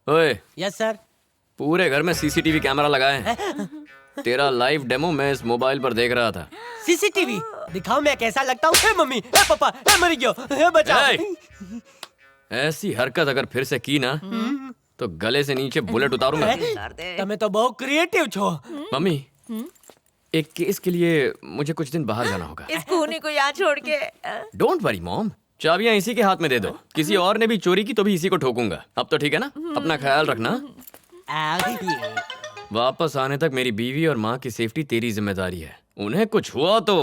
ओए, yes sir. पूरे घर में सीसीटीवी कैमरा लगाए हैं। तेरा लाइव डेमो मैं इस मोबाइल पर देख रहा था। सीसीटीवी दिखाओ मैं कैसा लगता हूँ। हे मम्मी, हे पापा, हे मर गयो, हे बचाओ। ए! ऐसी हरकत अगर फिर से की ना तो गले से नीचे बुलेट उतारूंगा। તમે તો બહુ ક્રિએટિવ છો। मम्मी, एक केस के लिए मुझे कुछ दिन बाहर जाना होगा। इस खूनी को यहाँ छोड़ के। डोंट वरी मॉम, चाबियां इसी के हाथ में दे दो। किसी और ने भी चोरी की तो भी इसी को ठोकूंगा। अब तो ठीक है ना? अपना ख्याल रखना। वापस आने तक मेरी बीवी और माँ की सेफ्टी तेरी जिम्मेदारी है। उन्हें कुछ हुआ तो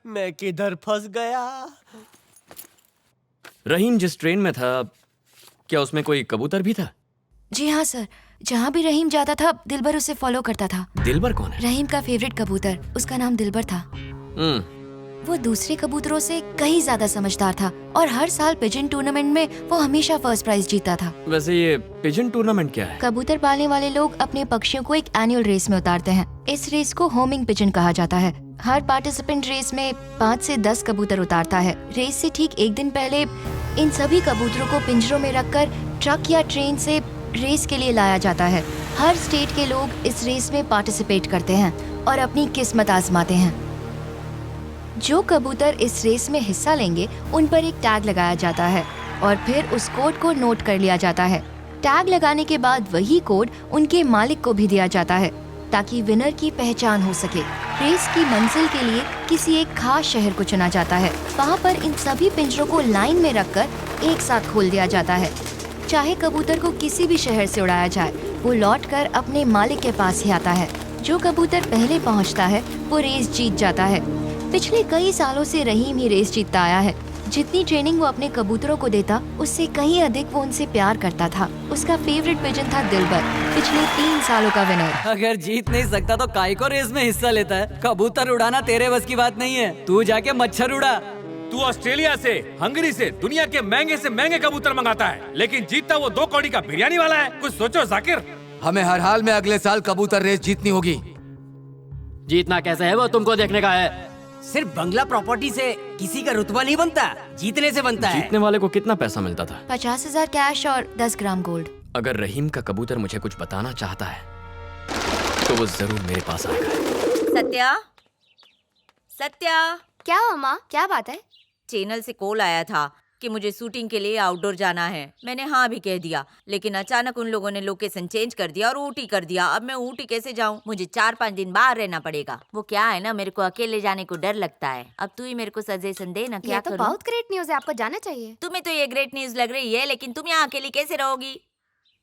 मैं किधर फंस गया। रहीम जिस ट्रेन में था, क्या उसमें कोई कबूतर भी था? जी हाँ सर, जहाँ भी रहीम जाता था दिलबर उसे फॉलो करता था। दिलबर कौन है? रहीम का फेवरेट कबूतर, उसका नाम दिलबर था। वो दूसरे कबूतरों से कहीं ज्यादा समझदार था और हर साल पिजन टूर्नामेंट में वो हमेशा फर्स्ट प्राइज जीता था। वैसे ये पिजन टूर्नामेंट क्या है? कबूतर पालने वाले लोग अपने पक्षियों को एक एनुअल रेस में उतारते हैं। इस रेस को होमिंग पिजन कहा जाता है। हर पार्टिसिपेंट रेस में 5 से 10 कबूतर उतारता है। रेस से ठीक एक दिन पहले इन सभी कबूतरों को पिंजरों में रखकर ट्रक या ट्रेन से रेस के लिए लाया जाता है। हर स्टेट के लोग इस रेस में पार्टिसिपेट करते हैं और अपनी किस्मत आजमाते हैं। जो कबूतर इस रेस में हिस्सा लेंगे उन पर एक टैग लगाया जाता है और फिर उस कोड को नोट कर लिया जाता है। टैग लगाने के बाद वही कोड उनके मालिक को भी दिया जाता है ताकि विनर की पहचान हो सके। रेस की मंजिल के लिए किसी एक खास शहर को चुना जाता है। वहाँ पर इन सभी पिंजरों को लाइन में रखकर एक साथ खोल दिया जाता है। चाहे कबूतर को किसी भी शहर से उड़ाया जाए, वो लौटकर अपने मालिक के पास ही आता है। जो कबूतर पहले पहुँचता है वो रेस जीत जाता है। पिछले कई सालों से रहीम ही रेस जीतता आया है। जितनी ट्रेनिंग वो अपने कबूतरों को देता उससे कहीं अधिक वो उनसे प्यार करता था। उसका फेवरेट पिजन था दिलबर, पिछले 3 सालों का विनर। अगर जीत नहीं सकता तो काहे को रेस में हिस्सा लेता है? कबूतर उड़ाना तेरे बस की बात नहीं है। तू जाके मच्छर उड़ा। तू ऑस्ट्रेलिया से, हंगरी से दुनिया के महंगे से महंगे कबूतर मंगाता है, लेकिन जीतता वो 2 कौड़ी का बिरयानी वाला है। कुछ सोचो जाकिर। हमें हर हाल में अगले साल कबूतर रेस जीतनी होगी। जीतना कैसे है वो तुमको देखने का है। सिर्फ बंगला प्रॉपर्टी से किसी का रुतबा नहीं बनता, जीतने से बनता है। जीतने वाले को कितना पैसा मिलता था? 50,000 कैश और 10 ग्राम गोल्ड। अगर रहीम का कबूतर मुझे कुछ बताना चाहता है तो वो जरूर मेरे पास आएगा। सत्या, सत्या, क्या हुआ माँ, क्या बात है? चैनल से कॉल आया था कि मुझे शूटिंग के लिए आउटडोर जाना है। मैंने हाँ भी कह दिया, लेकिन अचानक उन लोगों ने लोकेशन चेंज कर दिया और ऊटी कर दिया। अब मैं ऊटी कैसे जाऊँ? मुझे 4-5 दिन बाहर रहना पड़ेगा। वो क्या है ना, मेरे को अकेले जाने को डर लगता है। अब तू ही मेरे को सजेशन दे ना, क्या करूँ? बहुत ग्रेट न्यूज़ है, आपको जाना चाहिए। तुम्हें तो ये ग्रेट न्यूज लग रही है, लेकिन तुम यहाँ अकेली कैसे रहोगी?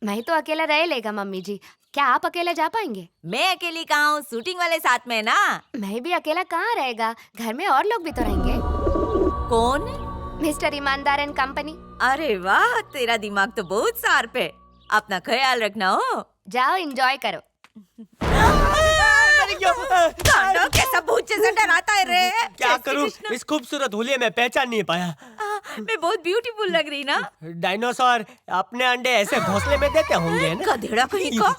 मैं तो अकेला रह लेगा मम्मी जी। क्या आप अकेला जा पाएंगे? मैं अकेली कहाँ हूँ, शूटिंग वाले साथ में ना। मैं भी अकेला कहाँ रहेगा, घर में और लोग भी तो रहेंगे। कौन? मिस्टर ईमानदार एंड कंपनी। अरे वाह, तेरा दिमाग तो बहुत शार्प है। अपना ख्याल रखना हो। जाओ एंजॉय करो। तांडव कैसा भूत जैसा डराता है रे। क्या करूं, इस खूबसूरत हुलिये में पहचान नहीं पाया। मैं बहुत ब्यूटीफुल लग रही ना। डायनासोर अपने अंडे ऐसे घोंसले में देते होंगे ना। गधेड़ा कहीं का।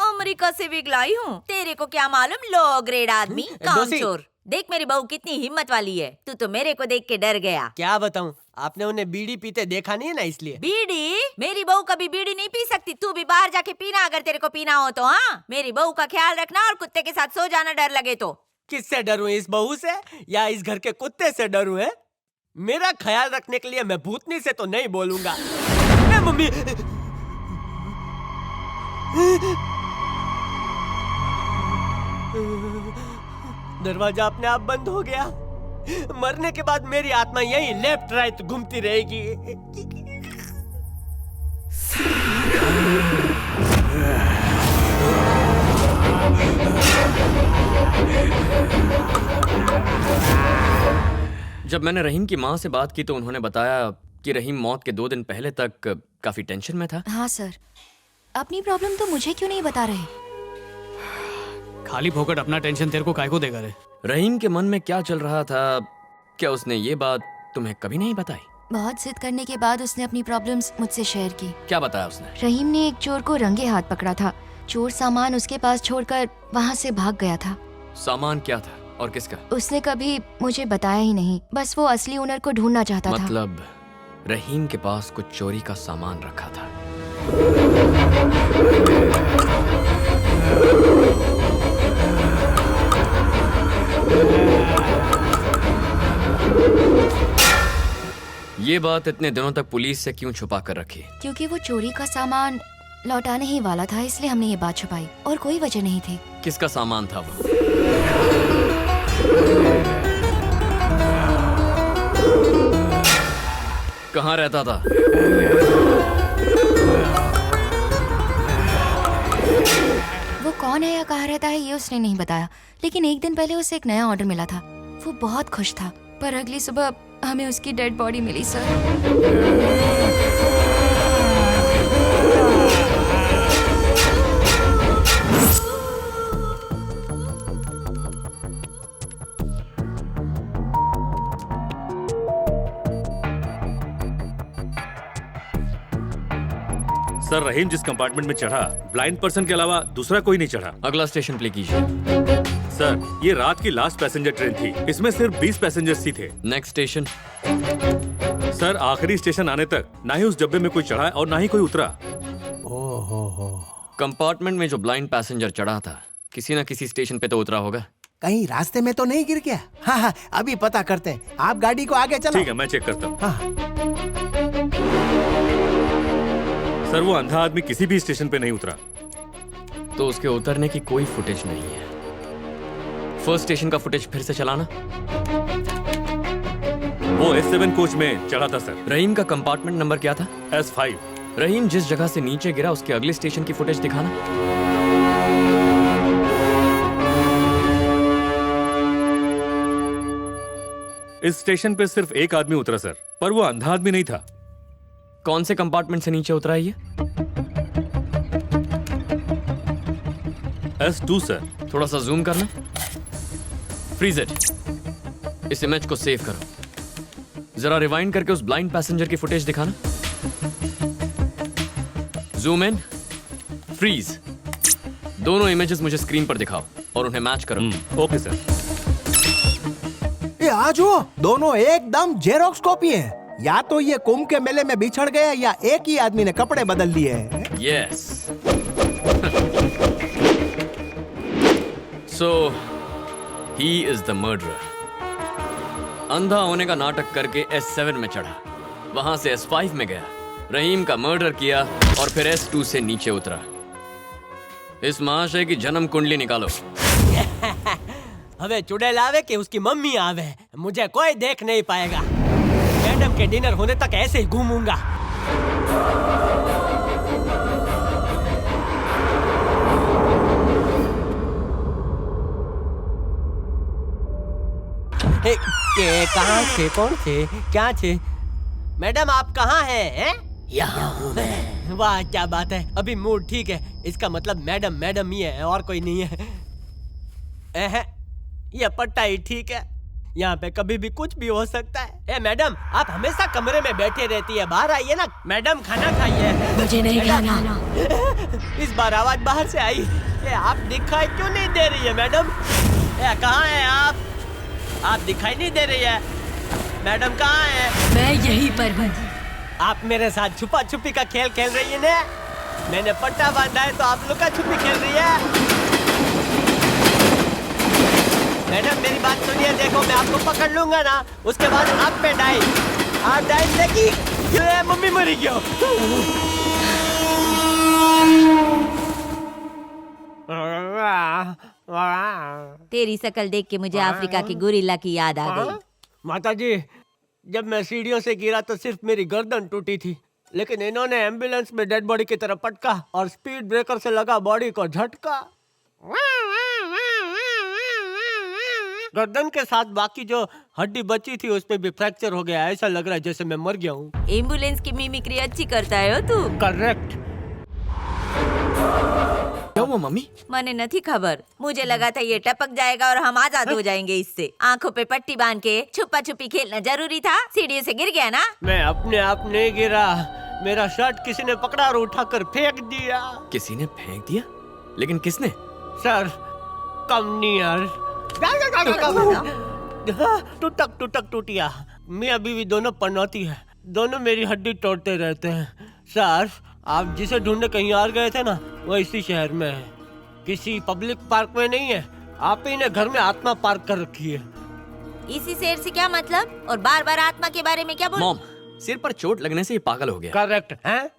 अमेरिका से भी लाई हूँ, तेरे को क्या मालूम, लो ग्रेड आदमी, कामचोर। देख मेरी बहू कितनी हिम्मत वाली है। तू तो मेरे को देख के डर गया। क्या बताऊं, आपने उन्हें बीड़ी पीते देखा नहीं है ना, इसलिए। बीड़ी? मेरी बहू कभी बीड़ी नहीं पी सकती। तू भी बाहर जाके पीना अगर तेरे को पीना हो तो। हाँ, मेरी बहू का ख्याल रखना और कुत्ते के साथ सो जाना डर लगे तो। किससे डरूं, इस बहू से या इस घर के कुत्ते से डरूं? है मेरा ख्याल रखने के लिए मैं भूतनी से तो नहीं बोलूंगा। मम्मी, दरवाजा अपने आप बंद हो गया। मरने के बाद मेरी आत्मा यही लेफ्ट राइट घूमती रहेगी। जब मैंने रहीम की माँ से बात की तो उन्होंने बताया कि रहीम मौत के 2 दिन पहले तक काफी टेंशन में था। हाँ सर, अपनी प्रॉब्लम तो मुझे क्यों नहीं बता रहे? खाली फोकट अपना टेंशन तेरे को काय को देगा रे? रहीम के मन में क्या चल रहा था, क्या उसने ये बात तुम्हें कभी नहीं बताई? बहुत जिद करने के बाद उसने अपनी प्रॉब्लम्स मुझसे शेयर की। क्या बताया उसने? रहीम ने एक चोर को रंगे हाथ पकड़ा था। चोर सामान उसके पास छोड़कर वहाँ से भाग गया था। सामान क्या था और किसका? उसने कभी मुझे बताया ही नहीं, बस वो असली ओनर को ढूंढना चाहता था। मतलब रहीम के पास कुछ चोरी का सामान रखा था। ये बात इतने दिनों तक पुलिस से क्यों छुपा कर रखी? क्योंकि वो चोरी का सामान लौटाने ही वाला था, इसलिए हमने ये बात छुपाई, और कोई वजह नहीं थी। किसका सामान था वो? कहाँ रहता था? वो कौन है या कहाँ रहता है ये उसने नहीं बताया, लेकिन एक दिन पहले उसे एक नया ऑर्डर मिला था। वो बहुत खुश था, पर अगली सुबह हमें उसकी डेड बॉडी मिली सर। सर, रहीम जिस कंपार्टमेंट में चढ़ा, ब्लाइंड पर्सन के अलावा दूसरा कोई नहीं चढ़ा। अगला स्टेशन प्ले कीजिए। सर, ये रात की लास्ट पैसेंजर ट्रेन थी। इसमें सिर्फ 20 पैसेंजर्स ही थे। Next station. सर, आखिरी स्टेशन आने तक ना ही उस डब्बे में कोई चढ़ा और ना ही कोई उतरा। कंपार्टमेंट में जो ब्लाइंड पैसेंजर चढ़ा था, किसी न किसी स्टेशन पे तो उतरा होगा। कहीं रास्ते में तो नहीं गिर गया? हाँ हाँ, अभी पता करते हैं। आप गाड़ी को आगे चलाओ। ठीक है, मैं चेक करता हूँ। हाँ। सर, वो अंधा आदमी किसी भी स्टेशन पे नहीं उतरा। तो उसके उतरने की कोई फुटेज नहीं है। फर्स्ट स्टेशन का फुटेज फिर से चलाना। वो S7 कोच में चढ़ा था सर। रहीम का कंपार्टमेंट नंबर क्या था? S5। रहीम जिस जगह से नीचे गिरा उसके अगले स्टेशन की फुटेज दिखाना। इस स्टेशन पे सिर्फ एक आदमी उतरा सर, पर वो अंधा आदमी नहीं था। कौन से कंपार्टमेंट से नीचे उतरा है ये? S2 sir. थोड़ा सा जूम करना। Freeze it. इस इमेज को सेव करो। जरा रिवाइंड करके उस ब्लाइंड पैसेंजर की फुटेज दिखाना। Zoom in, freeze. दोनों इमेजेस मुझे स्क्रीन पर दिखाओ और उन्हें मैच करो। Okay sir. ये आज वो दोनों एकदम जेरोक्स कॉपी है। या तो ये कुंभ के मेले में बिछड़ गए या एक ही आदमी ने कपड़े बदल लिए हैं। Yes. So he is the murderer. अंधा होने का नाटक करके S7 में चढ़ा, वहां से S5 में गया, रहीम का मर्डर किया और फिर S2 से नीचे उतरा। इस महाशय की जन्म कुंडली निकालो। हमें चुड़ैल आवे कि उसकी मम्मी आवे, मुझे कोई देख नहीं पाएगा। मैडम के डिनर होने तक ऐसे ही घूमूंगा। कहाँ थे? कौन थे? क्या थे? मैडम आप कहाँ हैं? यहाँ हूँ मैं। वाह क्या बात है, अभी मूड ठीक है। इसका मतलब मैडम मैडम ही है और कोई नहीं है। ये पट्टा ही ठीक है। यहाँ पे कभी भी कुछ भी हो सकता है। मैडम आप हमेशा कमरे में बैठे रहती है, बाहर आइए ना। मैडम खाना खाइए। मुझे नहीं खाना। इस बार आवाज बाहर से आई। आप दिखाई क्यों नहीं दे रही है मैडम? कहाँ है आप? आप दिखाई नहीं दे रही है। मैडम कहाँ है? मैं यहीं पर हूँ। आप मेरे साथ छुपा छुपी का खेल खेल रही है ना? मैंने पट्टा बांधा है तो आप लुका छुपी खेल रही है। मैडम मेरी बात सुनिए, देखो मैं आपको पकड़ लूंगा ना, उसके बाद आप पे डाई। आप डाई लगी, मम्मी मरी क्यों? तेरी शक्ल देख के मुझे अफ्रीका की गोरिल्ला की याद आ गई। माता जी, जब मैं सीढ़ियों से गिरा तो सिर्फ मेरी गर्दन टूटी थी, लेकिन इन्होंने एम्बुलेंस में डेड बॉडी की तरफ पटका और स्पीड ब्रेकर से लगा बॉडी को झटका। गर्दन के साथ बाकी जो हड्डी बची थी उस पे भी फ्रैक्चर हो गया। ऐसा लग रहा है जैसे मैं मर गया हूँ। एम्बुलेंस की मिमिक्री अच्छी करता है तू। करेक्ट। क्या हुआ मम्मी? मने नहीं खबर, मुझे लगा था ये टपक जाएगा और हम आजाद हो जाएंगे इससे। आंखों पे पट्टी बांध के छुपा छुपी खेलना जरूरी था। सीढ़ी से गिर गया ना? मैं अपने आप नहीं गिरा, मेरा शर्ट किसी ने पकड़ा और उठाकर फेंक दिया। किसी ने फेंक दिया? लेकिन किसने? Sir, come near. टूटक टूटक टूटिया। मैं अभी भी दोनों पनौती है। दोनों मेरी हड्डी तोड़ते रहते हैं। सर, आप जिसे ढूंढने कहीं और गए थे ना, वो इसी शहर में है, किसी पब्लिक पार्क में नहीं है। आप ही ने घर में आत्मा पार्क कर रखी है। इसी शेर से क्या मतलब? और बार बार आत्मा के बारे में क्या बोल? मॉम, सिर पर चोट लगने से ये पागल हो गया। करेक्ट है?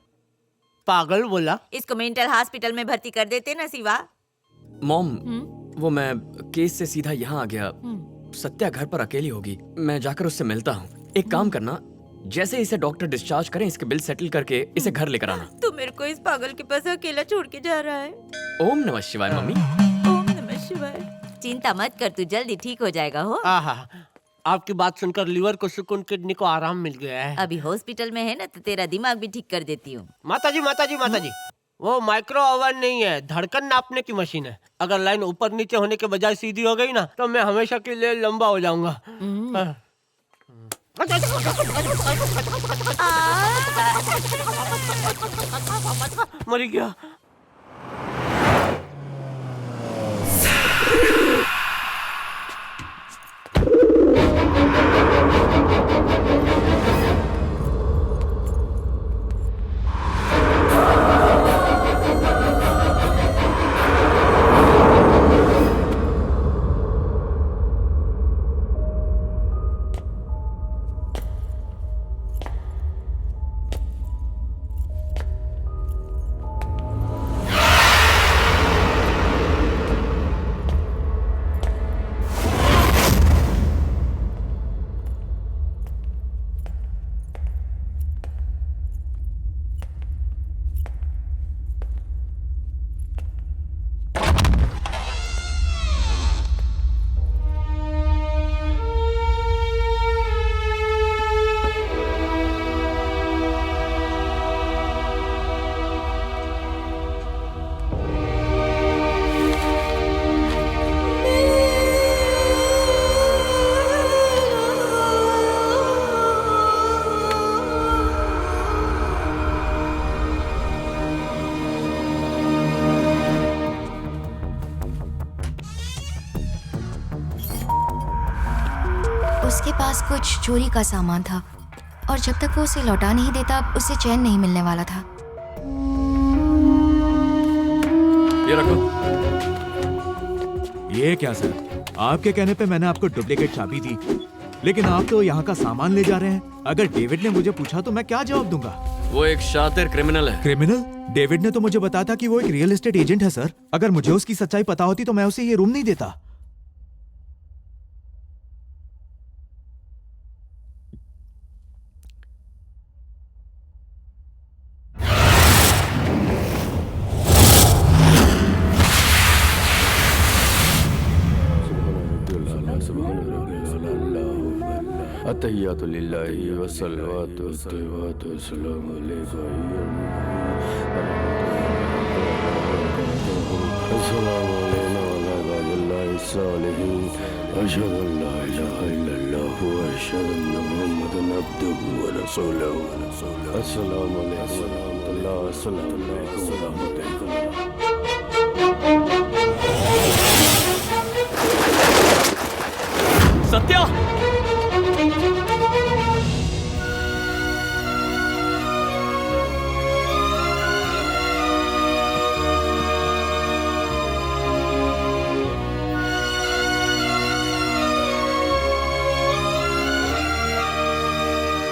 पागल बोला? इसको मेंटल हॉस्पिटल में भर्ती कर देते ना शिवा। मॉम, वो मैं केस से सीधा यहाँ आ गया। सत्या घर पर अकेली होगी, मैं जाकर उससे मिलता हूँ। एक काम करना, जैसे इसे डॉक्टर डिस्चार्ज करें, इसके बिल सेटल करके इसे घर लेकर आना। तू मेरे को इस पागल के पास अकेला छोड़ के जा रहा है। ओम नमः शिवाय मम्मी। ओम नमः शिवाय। चिंता मत कर, तू जल्दी ठीक हो जाएगा। हो आहा, आपकी बात सुनकर लीवर को सुकून, किडनी को आराम मिल गया है। अभी हॉस्पिटल में है ना, तो तेरा दिमाग भी ठीक कर देती हूँ। माताजी माताजी माताजी, वो माइक्रो ओवन नहीं है, धड़कन नापने की मशीन है। अगर लाइन ऊपर नीचे होने के बजाय सीधी हो गई ना, तो मैं हमेशा के लिए लंबा हो जाऊंगा। हाँ। मर गया। उसके पास कुछ चोरी का सामान था और जब तक वो उसे लौटा नहीं देता उसे चैन नहीं मिलने वाला था। ये रखो। ये क्या सर, आपके कहने पे मैंने आपको डुप्लीकेट चाबी दी, लेकिन आप तो यहाँ का सामान ले जा रहे हैं। अगर डेविड ने मुझे पूछा तो मैं क्या जवाब दूंगा? वो एक शातिर क्रिमिनल है। क्रिमिनल? डेविड ने तो मुझे बताया था कि वो एक रियल एस्टेट एजेंट है सर। अगर मुझे उसकी सच्चाई पता होती तो मैं उसे ये रूम नहीं देता। अतहियातु लिल्लाहि वस्सलातु वस्सलातु वस्सलामु अलैका अस्सलामु अलैना व अला इबादिल्लाहिस सालिहीन अशहदु अन ला इलाहा इल्लल्लाह व अशहदु अन्न मुहम्मदन अब्दुहु व रसूलुहु। अस्सलामु अलैकुम व रहमतुल्लाहि व रहमतुल्लाह। सत्या!